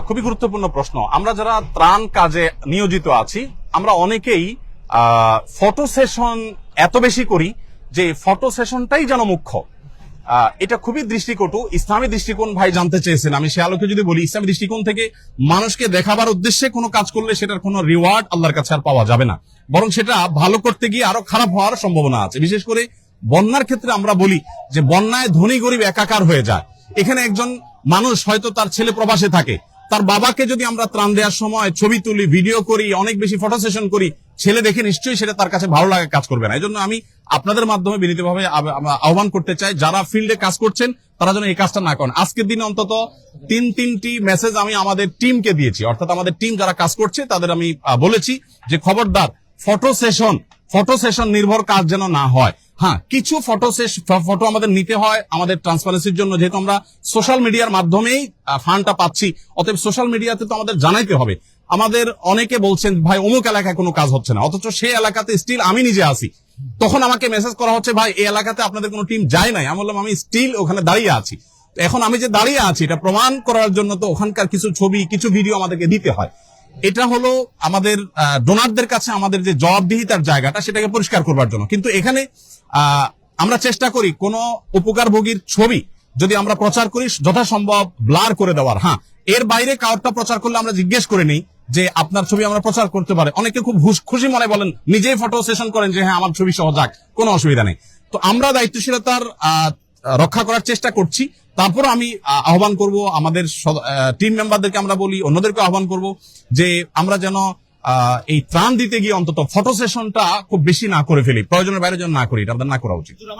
খুবই গুরুত্বপূর্ণ প্রশ্ন। আমরা যারা ত্রাণ কাজে নিয়োজিত আছি, আমরা অনেকেই ফটো সেশন এত বেশি করি যে ফটো সেশনটাই যেন মুখ্য। এটা খুবই দৃষ্টিকটু। ইসলামী দৃষ্টিকোণ ভাই জানতে চেয়েছেন, আমি সে আলোকে যদি বলি, ইসলামী দৃষ্টিকোণ থেকে মানুষকে দেখাবার উদ্দেশ্যে কোনো কাজ করলে সেটার কোনো রিওয়ার্ড আল্লাহর কাছে আর পাওয়া যাবে না, বরং সেটা ভালো করতে গিয়ে আরো খারাপ হওয়ার সম্ভাবনা আছে। বিশেষ করে বন্যার ক্ষেত্রে আমরা বলি যে বন্যায় ধনী গরিব একাকার হয়ে যায়। এখানে একজন মানুষ হয়তো তার ছেলে প্রবাসে থাকে, তার বাবাকে যদি আমরা ত্রাণ দেওয়ার সময় ছবি তুলি, ভিডিও করি, অনেক বেশি ফটো সেশন করি, ছেলে দেখে নিশ্চয়ই সেটা তার কাছে ভালো লাগে, কাজ করবে না। এই জন্য আমি আপনাদের মাধ্যমে বিনীতভাবে আহ্বান করতে চাই, যারা ফিল্ডে কাজ করছেন তারা যেন এই কাজটা না করেন। আজকের দিনে অন্তত তিনটি মেসেজ আমি আমাদের টিমকে দিয়েছি, অর্থাৎ আমাদের টিম যারা কাজ করছে তাদের আমি বলেছি যে খবরদার ফটো সেশন নির্ভর কাজ যেন না হয়। হ্যাঁ, কিছু ফটো আমাদের নিতে হয় আমাদের ট্রান্সপারেন্সির জন্য, যেহেতু আমরা সোশ্যাল মিডিয়ার মাধ্যমেই ফান্ডটা পাচ্ছি, অতএব সোশ্যাল মিডিয়াতে তো আমাদের জানাইতে হবে। আমাদের অনেকে বলছেন ভাই অমুক এলাকায় কোনো কাজ হচ্ছে না, অথচ সেই এলাকাতে স্টিল আমি নিজে আছি। তখন আমাকে মেসেজ করা হচ্ছে ভাই এই এলাকাতে আপনাদের কোনো টিম যায় নাই। আমি বললাম আমি স্টিল ওখানে দাঁড়িয়ে আছি। এখন আমি যে দাঁড়িয়ে আছি এটা প্রমাণ করার জন্য তো ওখানকার কিছু ছবি, কিছু ভিডিও আমাদেরকে দিতে হয়। এটা হলো আমাদের ডোনারদের কাছে আমাদের যে জবাবদিহিতার জায়গাটা, সেটাকে পরিষ্কার করবার জন্য। কিন্তু এখানে আমরা চেষ্টা করি কোন উপকারভোগীর ছবি যদি আমরা প্রচার করি যথাসম্ভব ব্লার করে দেওয়ার। হ্যাঁ, এর বাইরে কাউরটা প্রচার করলে আমরা জিজ্ঞেস করে নিই যে আপনার ছবি আমরা প্রচার করতে পারে। অনেকে খুব খুশি মনে বলেন, নিজেই ফটো সেশন করেন যে হ্যাঁ আমার ছবি সহ যাক, কোনো অসুবিধা নেই। তো আমরা দায়িত্বশীলতার রক্ষা করার চেষ্টা করছি। তারপর আমি আহ্বান করব আমাদের টিম মেম্বারদেরকে, আমরা বলি অন্যদেরকে আহ্বান করব যে আমরা যেন এই ত্রাণ দিতে গিয়ে অন্তত ফটো সেশনটা খুব বেশি না করে ফেলি, প্রয়োজনের বাইরে যেন না করি, এটা আমাদের না করা উচিত।